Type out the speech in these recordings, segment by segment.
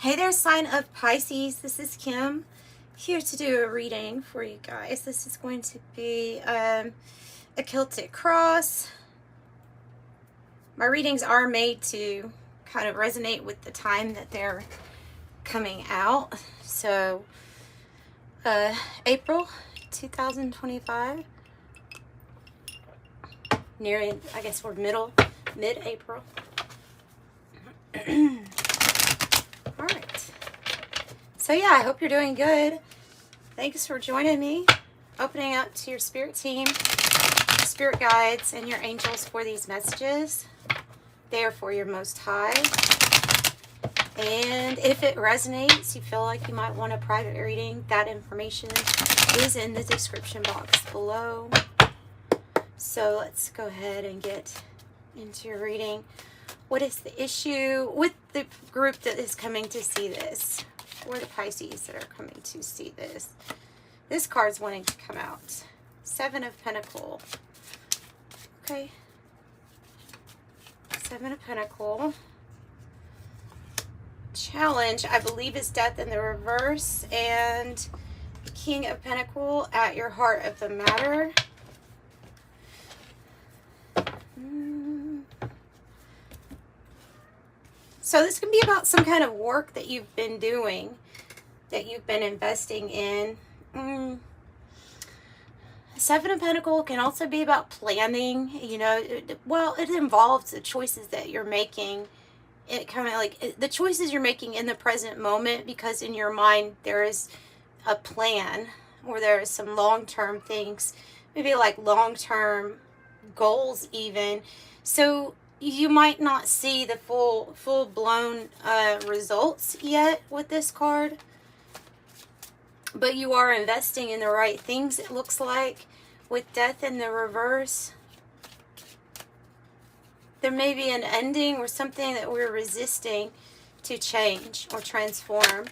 Hey there, sign of Pisces. This is Kim, here to do a reading for you guys. This is going to be a Celtic Cross. My readings are made to kind of resonate with the time that they're coming out. So, April 2025. Nearing, I guess we're mid-April. Alright. So yeah, I hope you're doing good. Thanks for joining me. Opening up to your spirit team, spirit guides, and your angels for these messages. They are for your most high. And if it resonates, you feel like you might want a private reading, that information is in the description box below. So let's go ahead and get into your reading. What is the issue with the group that is coming to see this? Or the Pisces that are coming to see this? This card's wanting to come out. Seven of Pentacles. Okay. Seven of Pentacles. Challenge, I believe, is death in the reverse. And the King of Pentacles at your heart of the matter. So this can be about some kind of work that you've been doing, that you've been investing in. Seven of Pentacles can also be about planning, you know. Well, it involves the choices that you're making. It kind of like the choices you're making in the present moment, because in your mind there is a plan, or there is some long-term things, maybe like long-term goals even. So you might not see the full-blown results yet with this card, but you are investing in the right things, it looks like. With death in the reverse, there may be an ending or something that we're resisting to change or transform.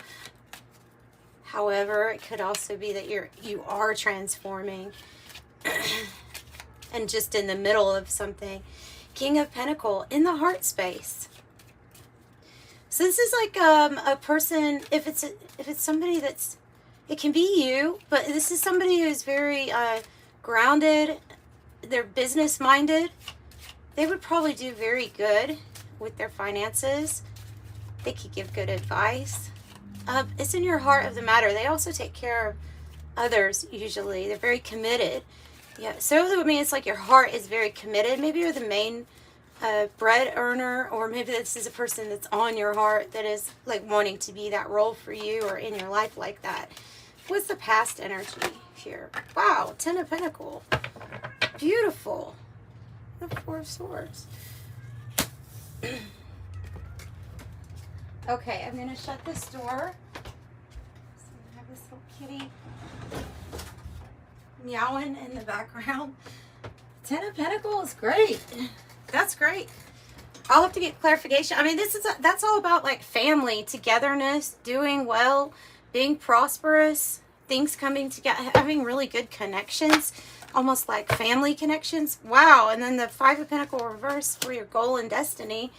However, it could also be that you are transforming and just in the middle of something. King of Pentacles in the heart space. So this is like a person, if it's somebody that's, it can be you, but this is somebody who's very grounded, they're business minded. They would probably do very good with their finances. They could give good advice. It's in your heart of the matter. They also take care of others usually. They're very committed. Yeah, so I mean, it's like your heart is very committed. Maybe you're the main bread earner, or maybe this is a person that's on your heart that is like wanting to be that role for you or in your life like that. What's the past energy here? Wow, Ten of Pentacles. Beautiful. The Four of Swords. Okay, I'm going to shut this door. So I have this little kitty meowing in the background. Ten of Pentacles is great. That's great. I'll have to get clarification. I mean, that's all about like family, togetherness, doing well, being prosperous, things coming together, having really good connections, almost like family connections. Wow. And then the Five of Pentacles reverse for your goal and destiny.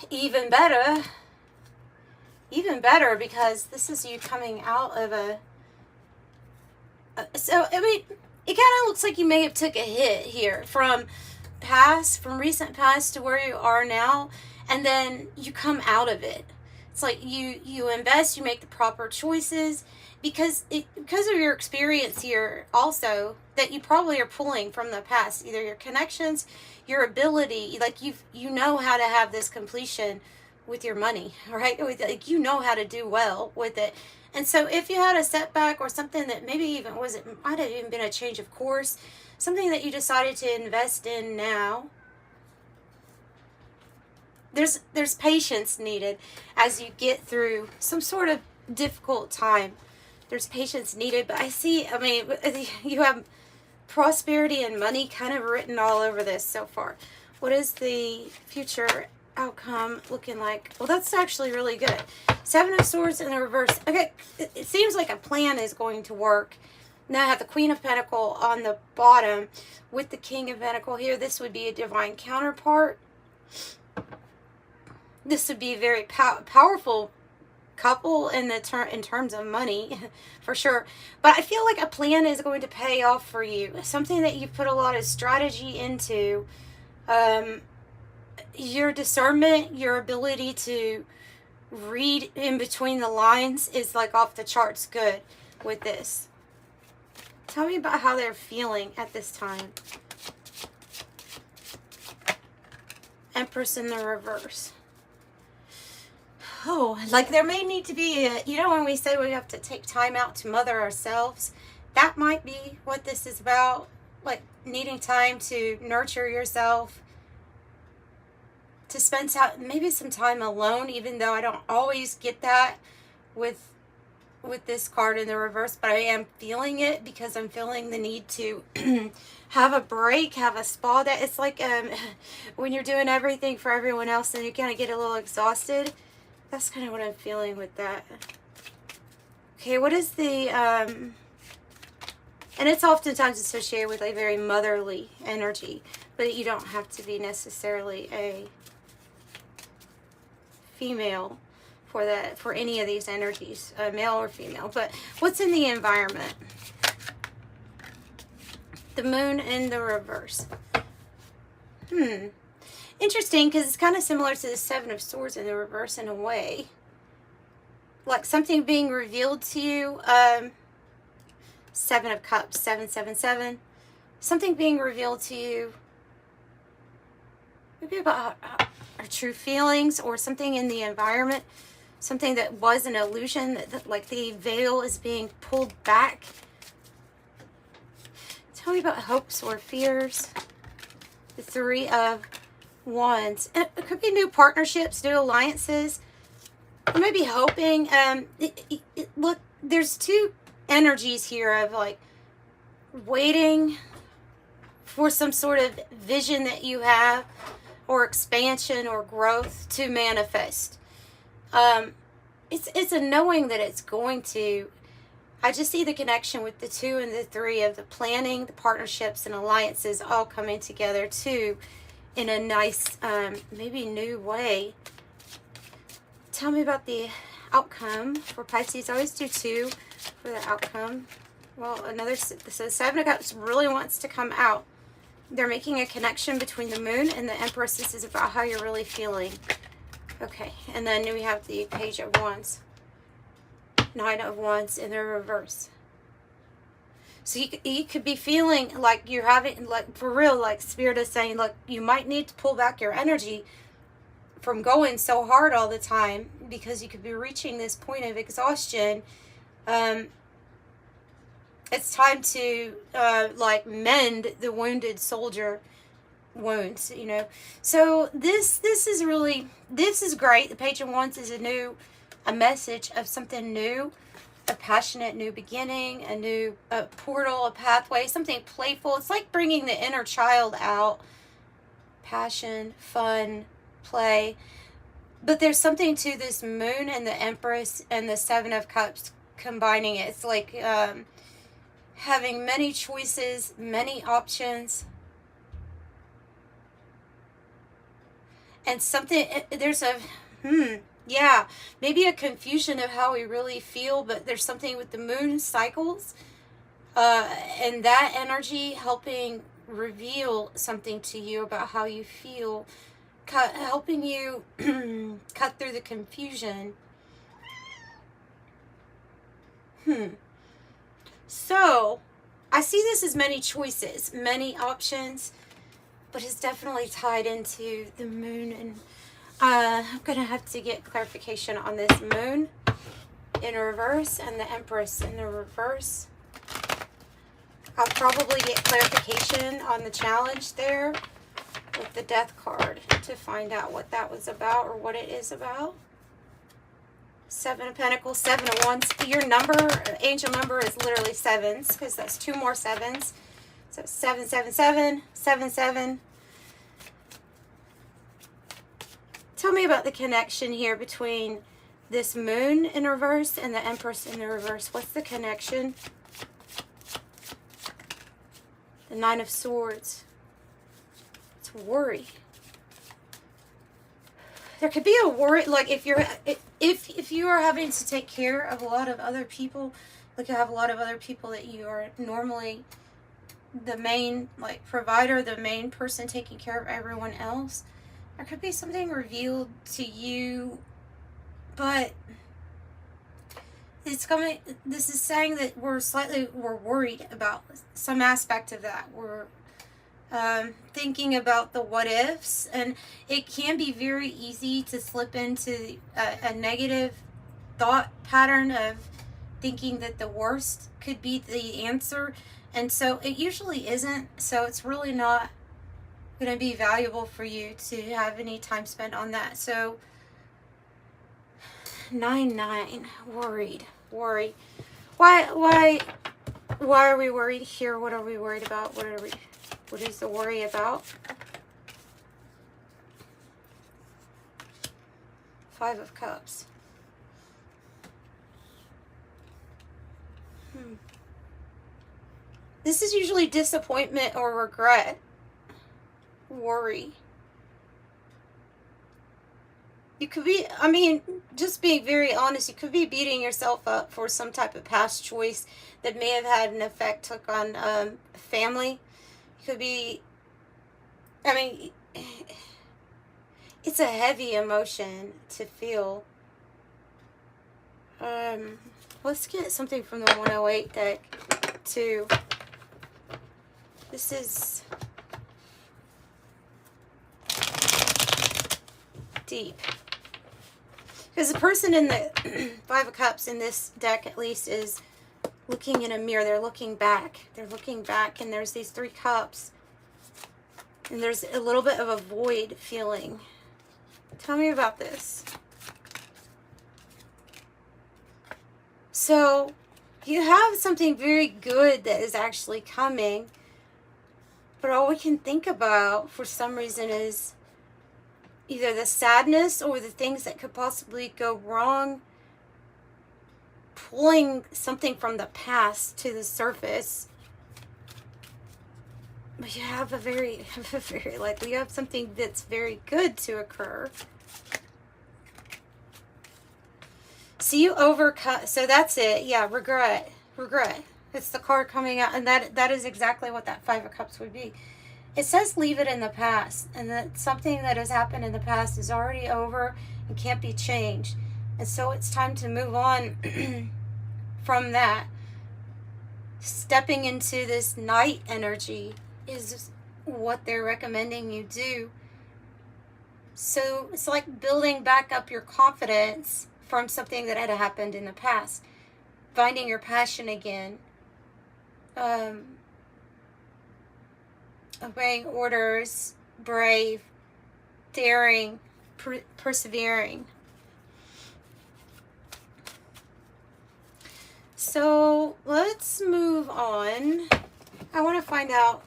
Even better. Even better, because this is you coming out of a so, I mean, it kind of looks like you may have took a hit here from recent past to where you are now, and then you come out of it. It's like you invest, you make the proper choices, because of your experience here also, that you probably are pulling from the past, either your connections, your ability, like you know how to have this completion with your money, right? Like you know how to do well with it. And so if you had a setback or something that maybe even might have even been a change of course, something that you decided to invest in now, there's patience needed as you get through some sort of difficult time. There's patience needed, but I mean, you have prosperity and money kind of written all over this so far. What is the future outcome looking like? Well, that's actually really good. Seven of Swords in the reverse. Okay, it seems like a plan is going to work. Now I have the Queen of Pentacles on the bottom with the King of Pentacles here. This would be a divine counterpart. this would be a very powerful couple in terms of money, for sure. But I feel like a plan is going to pay off for you. Something that you put a lot of strategy into. Your discernment, your ability to read in between the lines is like off the charts good with this. Tell me about how they're feeling at this time. Empress in the reverse. Oh, like there may need to be a, you know, when we say we have to take time out to mother ourselves, that might be what this is about. Like needing time to nurture yourself, to spend maybe some time alone, even though I don't always get that with this card in the reverse, but I am feeling it because I'm feeling the need to have a break, have a spa day. It's like when you're doing everything for everyone else and you kind of get a little exhausted. That's kind of what I'm feeling with that. Okay, what is the, and it's oftentimes associated with a very motherly energy, but you don't have to be necessarily a female for that, for any of these energies, male or female. But what's in the environment? The moon in the reverse. Interesting, because it's kind of similar to the Seven of Swords in the reverse in a way. Like something being revealed to you. Seven of Cups, 777. Something being revealed to you. Maybe about our true feelings or something in the environment. Something that was an illusion, that like the veil is being pulled back. Tell me about hopes or fears. The Three of Wands. It could be new partnerships, new alliances. You may be hoping. Look, there's two energies here of like waiting for some sort of vision that you have, or expansion or growth to manifest. It's a knowing that it's going to. I just see the connection with the 2 and the 3 of the planning, the partnerships and alliances all coming together too in a nice, maybe new way. Tell me about the outcome for Pisces. I always do 2 for the outcome. Well, so 7 of Cups really wants to come out. They're making a connection between the moon and the Empress. This is about how you're really feeling. Okay, and then we have the Page of Wands. 9 of Wands in the reverse. So you could be feeling like you're having, like for real, like Spirit is saying, look, you might need to pull back your energy from going so hard all the time, because you could be reaching this point of exhaustion. It's time to like mend the wounded soldier wounds, you know. So this is really, this is great. The Page of Wands is a message of something new, a passionate new beginning, a new portal, a pathway, something playful. It's like bringing the inner child out. Passion, fun, play. But there's something to this moon and the Empress and the 7 of Cups combining it. It's like having many choices, many options. And something, there's a, yeah, maybe a confusion of how we really feel, but there's something with the moon cycles and that energy helping reveal something to you about how you feel, helping you cut through the confusion. So, I see this as many choices, many options, but it's definitely tied into the moon, and I'm going to have to get clarification on this moon in reverse and the Empress in the reverse. I'll probably get clarification on the challenge there with the Death card to find out what that was about or what it is about. 7 of Pentacles, 7 of Wands. Your number, angel number, is literally 7s, because that's 2 more 7s. So 777, 77. Tell me about the connection here between this moon in reverse and the Empress in the reverse. What's the connection? The 9 of Swords. It's worry. there could be a worry, like if you are having to take care of a lot of other people, like you have a lot of other people that you are normally the main like provider, the main person taking care of everyone else, there could be something revealed to you, but it's coming, this is saying that we're worried about some aspect of that. We're thinking about the what ifs, and it can be very easy to slip into a negative thought pattern of thinking that the worst could be the answer, and so it usually isn't. So it's really not going to be valuable for you to have any time spent on that. So 9-9, worry. Why are we worried here? What are we worried about? What is the worry about? 5 of Cups. This is usually disappointment or regret. Worry. You could be, I mean, just being very honest, you could be beating yourself up for some type of past choice that may have had an effect on family. You could be, I mean, it's a heavy emotion to feel. Let's get something from the 108 deck too. This is deep. Because the person in the 5 of Cups in this deck, at least, is looking in a mirror. They're looking back. They're looking back, and there's these 3 cups. And there's a little bit of a void feeling. Tell me about this. So, you have something very good that is actually coming. But all we can think about, for some reason, is either the sadness or the things that could possibly go wrong, pulling something from the past to the surface. But you have a very likely, you have something that's very good to occur. So you overcome, so that's it. Yeah, regret. It's the card coming out, and that is exactly what that 5 of Cups would be. It says leave it in the past, and that something that has happened in the past is already over and can't be changed. And so it's time to move on from that. Stepping into this night energy is what they're recommending you do. So it's like building back up your confidence from something that had happened in the past. Finding your passion again. Obeying orders, brave, daring, persevering. So let's move on. I want to find out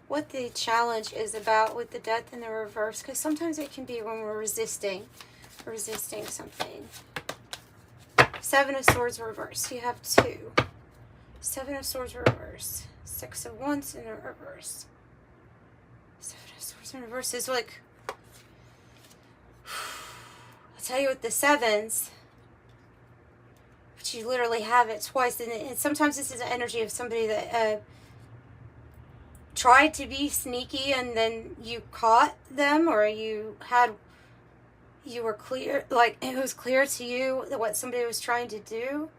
what the challenge is about with the Death in the reverse, because sometimes it can be when we're resisting something. 7 of Swords reverse. You have 2. 7 of Swords reverse. 6 of Wands in the reverse. 7 of Swords in reverse is like, I'll tell you with the 7s, but you literally have it twice, and sometimes this is the energy of somebody that tried to be sneaky, and then you caught them, or you were clear, like it was clear to you that what somebody was trying to do.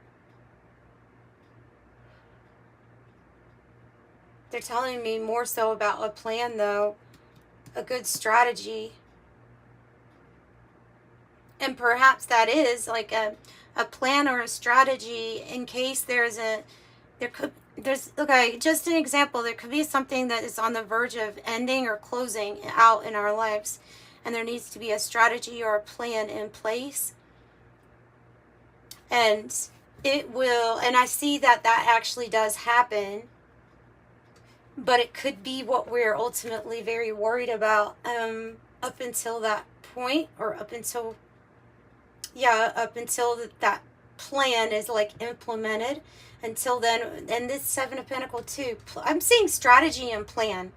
They're telling me more so about a plan, though, a good strategy. And perhaps that is like a plan or a strategy in case okay, just an example, there could be something that is on the verge of ending or closing out in our lives, and there needs to be a strategy or a plan in place. And it will, and I see that actually does happen. But it could be what we're ultimately very worried about up until that point, or up until that plan is like implemented. Until then, and this 7 of Pentacles too, I'm seeing strategy and plan.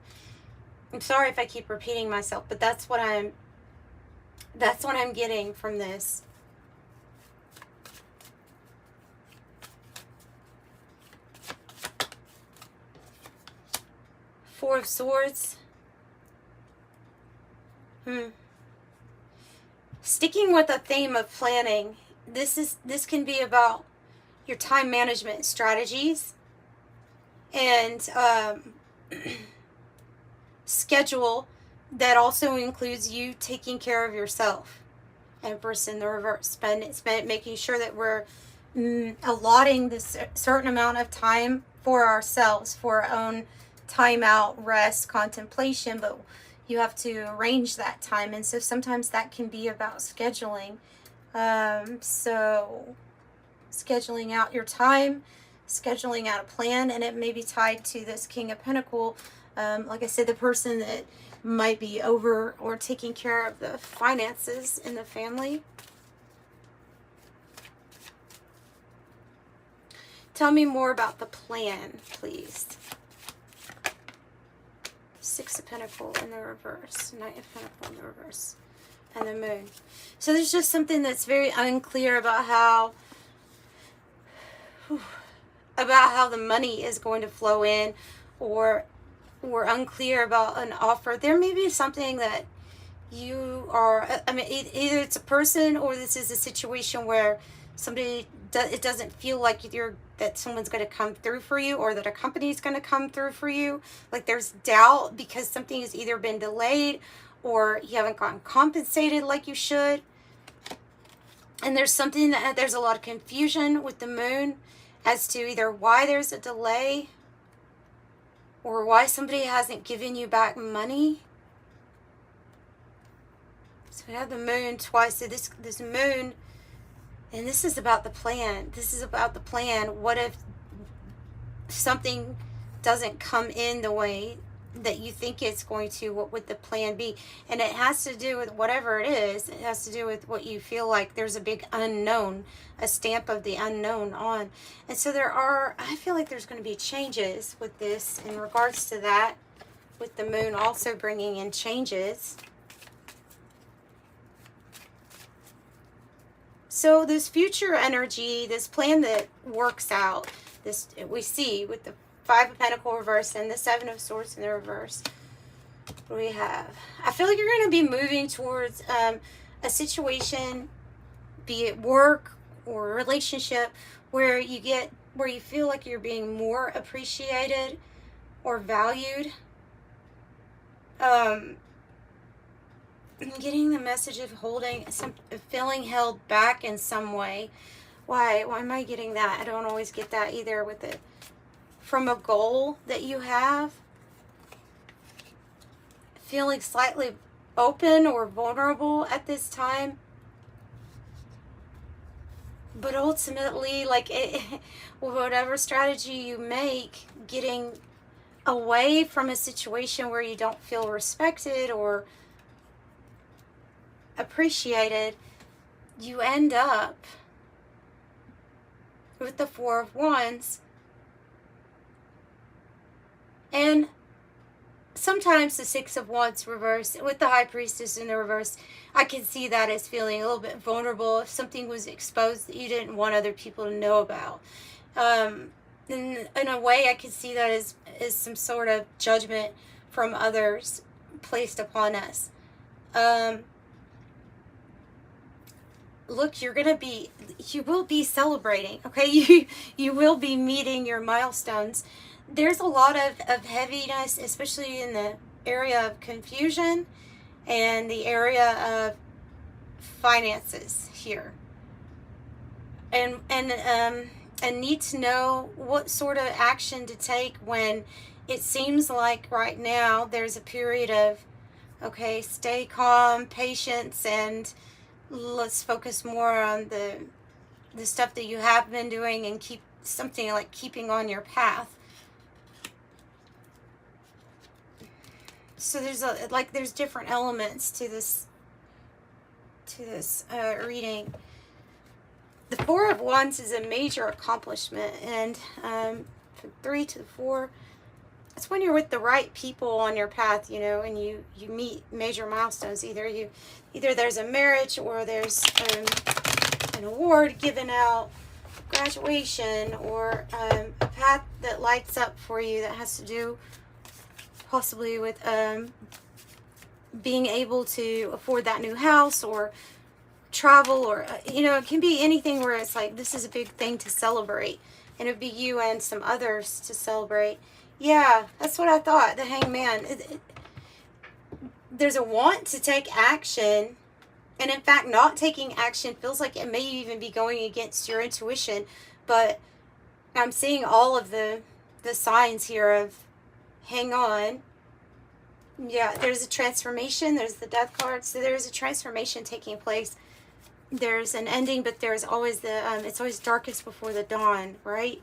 I'm sorry if I keep repeating myself, but that's what I'm That's what I'm getting from this. Four of Swords. Sticking with the theme of planning, this can be about your time management strategies and schedule that also includes you taking care of yourself. Empress in the reverse, making sure that we're allotting this certain amount of time for ourselves, for our own time out, rest, contemplation, but you have to arrange that time. And so sometimes that can be about scheduling. So scheduling out your time, scheduling out a plan, and it may be tied to this King of Pentacles. Like I said, the person that might be over or taking care of the finances in the family. Tell me more about the plan, please. Six of Pentacles in the reverse, Knight of Pentacles in the reverse, and the Moon. So there's just something that's very unclear about how the money is going to flow in, or we're unclear about an offer. There may be something that you are, I mean, either it's a person or this is a situation where it doesn't feel like that someone's going to come through for you, or that a company's going to come through for you. Like there's doubt because something has either been delayed or you haven't gotten compensated like you should. And there's a lot of confusion with the Moon as to either why there's a delay or why somebody hasn't given you back money. So we have the Moon twice. So this Moon, and this is about the plan. This is about the plan. What if something doesn't come in the way that you think it's going to? What would the plan be? And it has to do with whatever it is. It has to do with what you feel like there's a big unknown, a stamp of the unknown on. And so I feel like there's going to be changes with this in regards to that, with the Moon also bringing in changes. So this future energy, this plan that works out, this we see with the Five of Pentacles reverse and the Seven of Swords in the reverse. What do we have? I feel like you're going to be moving towards a situation, be it work or a relationship, where you feel like you're being more appreciated or valued. I'm getting the message of feeling held back in some way. Why am I getting that? I don't always get that either with it. From a goal that you have, feeling slightly open or vulnerable at this time, but ultimately, like whatever strategy you make, getting away from a situation where you don't feel respected or appreciated, you end up with the Four of Wands. And sometimes the Six of Wands reverse, with the High Priestess in the reverse, I can see that as feeling a little bit vulnerable if something was exposed that you didn't want other people to know about. In a way, I can see that as some sort of judgment from others placed upon us. Look, you will be celebrating, okay? You will be meeting your milestones. There's a lot of heaviness, especially in the area of confusion and the area of finances here. And need to know what sort of action to take when it seems like right now there's a period of, okay, stay calm, patience, and let's focus more on the stuff that you have been doing and keep something like keeping on your path. So there's different elements to this reading. The Four of Wands is a major accomplishment, and from 3 to 4, it's when you're with the right people on your path, you know, and you meet major milestones. Either there's a marriage, or there's an award given out, graduation, or a path that lights up for you that has to do possibly with being able to afford that new house, or travel, or you know, it can be anything where it's like, this is a big thing to celebrate, and it'd be you and some others to celebrate. Yeah, that's what I thought. The Hangman, there's a want to take action, and in fact not taking action feels like it may even be going against your intuition. But I'm seeing all of the signs here of hang on. Yeah, there's a transformation. There's the death card. So there's a transformation taking place. There's an ending, but there's always it's always darkest before the dawn, right?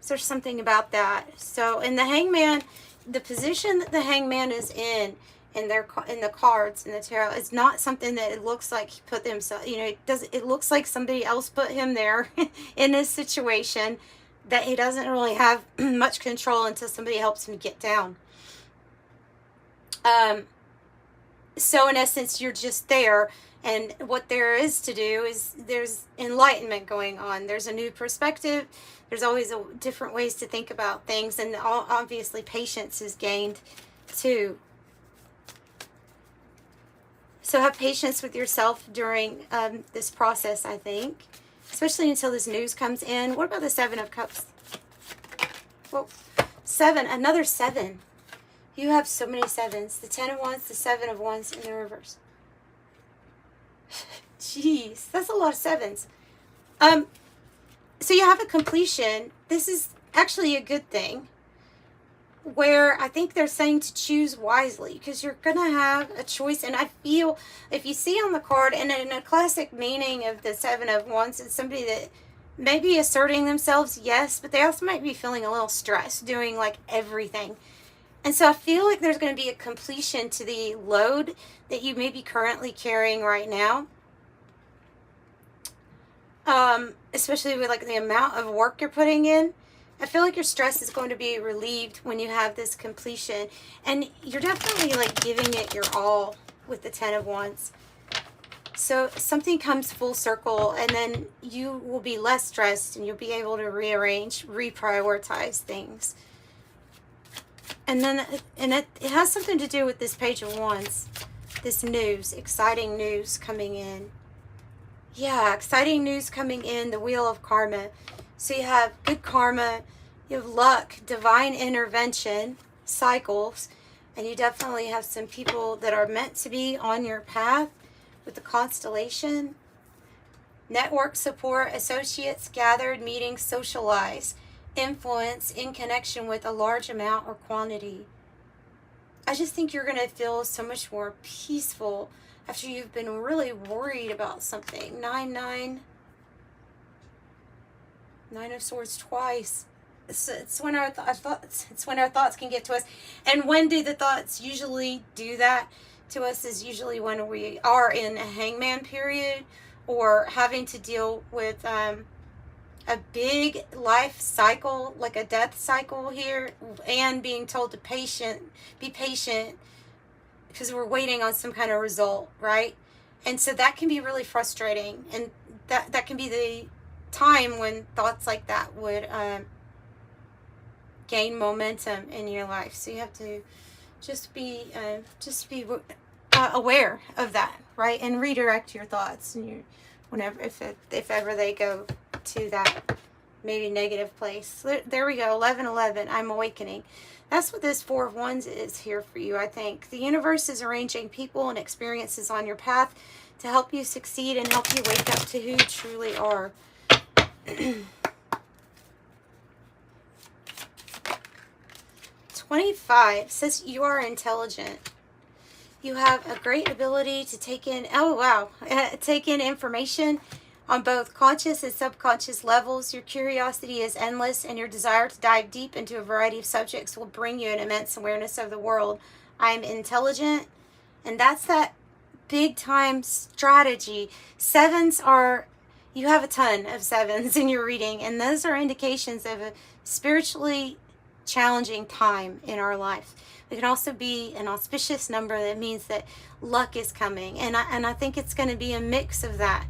So there's something about that. So in the Hangman, the position that the Hangman is in the cards in the tarot, it's not something that it looks like he put himself, you know, it looks like somebody else put him there in this situation that he doesn't really have much control until somebody helps him get down. So in essence, you're just there, and what there is to do is there's enlightenment going on. There's a new perspective. There's always different ways to think about things, and obviously patience is gained too. So have patience with yourself during this process, I think, especially until this news comes in. What about the Seven of Cups? Well, 7, another 7. You have so many 7s. The 10 of Wands, the 7 of Wands in the reverse. Jeez, that's a lot of 7s. So you have a completion. This is actually a good thing, where I think they're saying to choose wisely, because you're going to have a choice. And I feel, if you see on the card, and in a classic meaning of the 7 of Wands, it's somebody that may be asserting themselves, yes, but they also might be feeling a little stressed, doing like everything. And so I feel like there's going to be a completion to the load that you may be currently carrying right now. Especially with like the amount of work you're putting in. I feel like your stress is going to be relieved when you have this completion. And you're definitely like giving it your all with the 10 of Wands. So something comes full circle, and then you will be less stressed, and you'll be able to rearrange, reprioritize things. And then, it has something to do with this Page of Wands, this news, exciting news coming in. Yeah, exciting news coming in, the Wheel of Karma. So you have good karma, you have luck, divine intervention, cycles, and you definitely have some people that are meant to be on your path with the constellation. Network support, associates gathered, meetings, socialize. Influence in connection with a large amount or quantity. I just think you're going to feel so much more peaceful after you've been really worried about something. 9 of Swords twice. It's when our thoughts can get to us. And when do the thoughts usually do that to us? Is usually when we are in a Hangman period, or having to deal with a big life cycle, like a death cycle here, and being told to be patient, because we're waiting on some kind of result, right? And so that can be really frustrating, and that can be the time when thoughts like that would gain momentum in your life. So you have to just be aware of that, right? And redirect your thoughts, and whenever, if ever they go to that maybe negative place. There we go. 11:11. I'm awakening. That's what this 4 of Wands is here for you, I think. The universe is arranging people and experiences on your path to help you succeed and help you wake up to who you truly are. 25 says you are intelligent. You have a great ability to take in, take in information on both conscious and subconscious levels. Your curiosity is endless, and your desire to dive deep into a variety of subjects will bring you an immense awareness of the world. I'm intelligent, and that's that big time strategy. 7s are, you have a ton of 7s in your reading, and those are indications of a spiritually challenging time in our life. It can also be an auspicious number that means that luck is coming. And I think it's going to be a mix of that.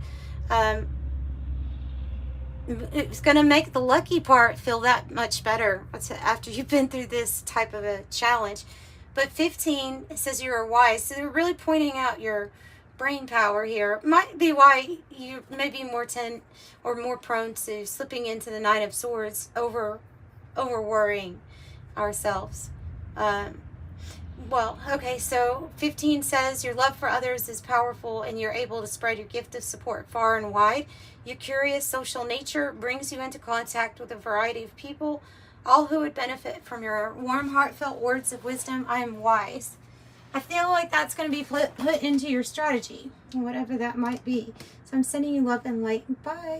It's going to make the lucky part feel that much better after you've been through this type of a challenge. But 15, it says you're wise. So they're really pointing out your brain power here. Might be why you may be more prone to slipping into the Nine of Swords, over worrying ourselves. Well, okay, so 15 says your love for others is powerful and you're able to spread your gift of support far and wide. Your curious social nature brings you into contact with a variety of people, all who would benefit from your warm, heartfelt words of wisdom. I am wise. I feel like that's going to be put into your strategy, whatever that might be. So I'm sending you love and light. Bye.